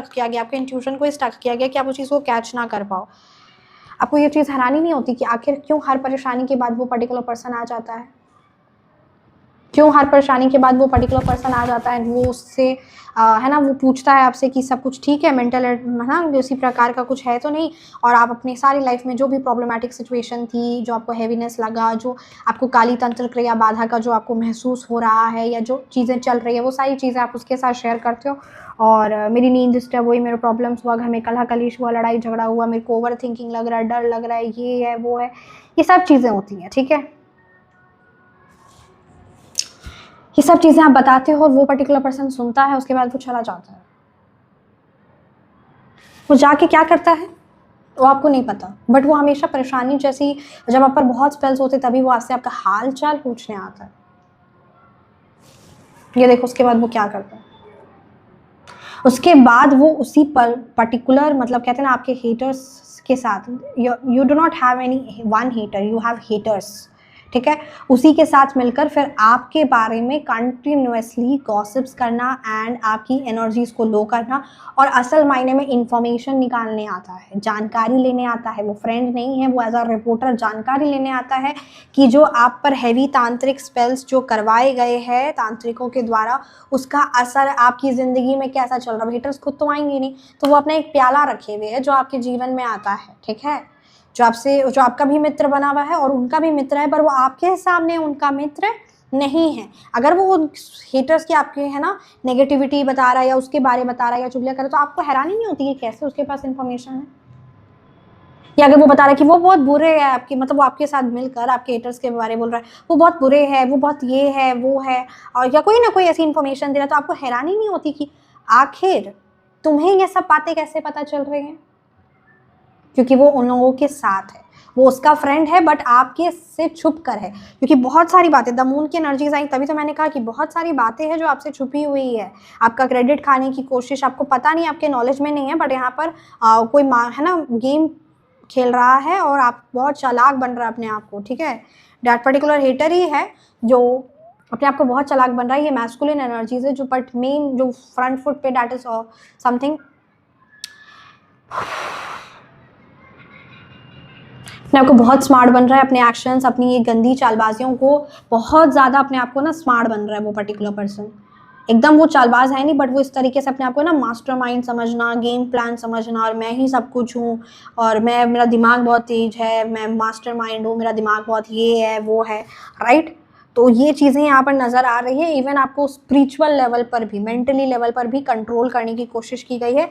Stuck किया गया, आपके इंट्यूशन को स्टक किया गया कि आप उस चीज़ को कैच ना कर पाओ। आपको ये चीज़ हैरानी नहीं होती कि आखिर क्यों हर परेशानी के बाद वो पर्टिकुलर पर्सन आ जाता है? क्यों हर परेशानी के बाद वो पर्टिकुलर पर्सन आ जाता है, वो उससे है ना, वो पूछता है आपसे कि सब कुछ ठीक है, मेंटल है ना, उसी प्रकार का कुछ है तो नहीं, और आप अपनी सारी लाइफ में जो भी प्रॉब्लमेटिक सिचुएशन थी, जो आपको हैवीनेस लगा, जो आपको काली तंत्र क्रिया बाधा का जो आपको महसूस हो रहा है, या जो चीज़ें चल रही है, वो सारी चीज़ें आप उसके साथ शेयर करते हो। और मेरी नींद डिस्टर्ब हुई, मेरे प्रॉब्लम्स हुआ, घर में कलह कलेश हुआ, लड़ाई झगड़ा हुआ, मेरे को ओवर थिंकिंग लग रहा है, डर लग रहा है, ये है वो है, ये सब चीज़ें होती हैं, ठीक है। ये सब चीज़ें आप बताते हो और वो पर्टिकुलर पर्सन सुनता है, उसके बाद वो चला जाता है। वो जाके क्या करता है वो आपको नहीं पता, बट वो हमेशा परेशानी जैसी, जब आप पर बहुत स्पेल्स होते तभी वो आपसे आपका हाल चाल पूछने आता है। ये देखो उसके बाद वो क्या करता है। उसके बाद वो उसी पर पर्टिकुलर, मतलब कहते हैं ना, आपके हेटर्स के साथ, you do not have any one hater, you have haters, ठीक है। उसी के साथ मिलकर फिर आपके बारे में कंटिन्यूसली गॉसिप्स करना एंड आपकी एनर्जीज को लो करना, और असल मायने में इंफॉर्मेशन निकालने आता है, जानकारी लेने आता है। वो फ्रेंड नहीं है, वो एज अ रिपोर्टर जानकारी लेने आता है कि जो आप पर हैवी तांत्रिक स्पेल्स जो करवाए गए हैं तांत्रिकों के द्वारा, उसका असर आपकी ज़िंदगी में कैसा चल रहा है। हेटर्स खुद तो आएंगे नहीं, तो वो अपना एक प्याला रखे हुए है जो आपके जीवन में आता है, ठीक है, जो आपका भी मित्र बना हुआ है और उनका भी मित्र है, पर वो आपके सामने उनका मित्र नहीं है। अगर वो उन हेटर्स की आपके है ना नेगेटिविटी बता रहा है, या उसके बारे बता रहा है, या चुगलियां कर रहा है, तो आपको हैरानी नहीं होती कि कैसे उसके पास इंफॉर्मेशन है। या अगर वो बता रहा है कि वो बहुत बुरे है आपके, मतलब वो आपके साथ मिलकर आपके हेटर्स के बारे में बोल रहा है, वो बहुत बुरे हैं, वो बहुत ये है वो है, और या कोई ना कोई ऐसी इन्फॉर्मेशन दे रहा है, तो आपको हैरानी नहीं होती कि आखिर तुम्हें ये सब बातें कैसे पता चल रही हैं? क्योंकि वो उन लोगों के साथ है, वो उसका फ्रेंड है, बट आपके से छुप कर है। क्योंकि बहुत सारी बातें, द मून की एनर्जीज आई, तभी तो मैंने कहा कि बहुत सारी बातें हैं जो आपसे छुपी हुई है। आपका क्रेडिट खाने की कोशिश, आपको पता नहीं, आपके नॉलेज में नहीं है, बट यहाँ पर कोई है ना गेम खेल रहा है और आप बहुत चालाक बन रहा है अपने आप को, ठीक है। दैट पर्टिकुलर हेटर ही है जो अपने आप को बहुत चालाक बन रहा है। ये मैस्कुलिन एनर्जीज है जो, बट मेन जो फ्रंट फुट पे, दैट इज समथिंग, अपने आप को बहुत स्मार्ट बन रहा है, अपने एक्शंस, अपनी ये गंदी चालबाजियों को बहुत ज़्यादा अपने आप को ना स्मार्ट बन रहा है वो पर्टिकुलर पर्सन। एकदम वो चालबाज है नहीं, बट वो इस तरीके से अपने आप को ना मास्टरमाइंड समझना, गेम प्लान समझना, और मैं ही सब कुछ हूँ, और मेरा दिमाग बहुत तेज है, मैं मास्टरमाइंड हूँ, मेरा दिमाग बहुत ये है वो है, राइट। तो ये चीज़ें यहाँ पर नज़र आ रही है। इवन आपको स्पिरिचुअल लेवल पर भी, मेंटली लेवल पर भी कंट्रोल करने की कोशिश की गई है।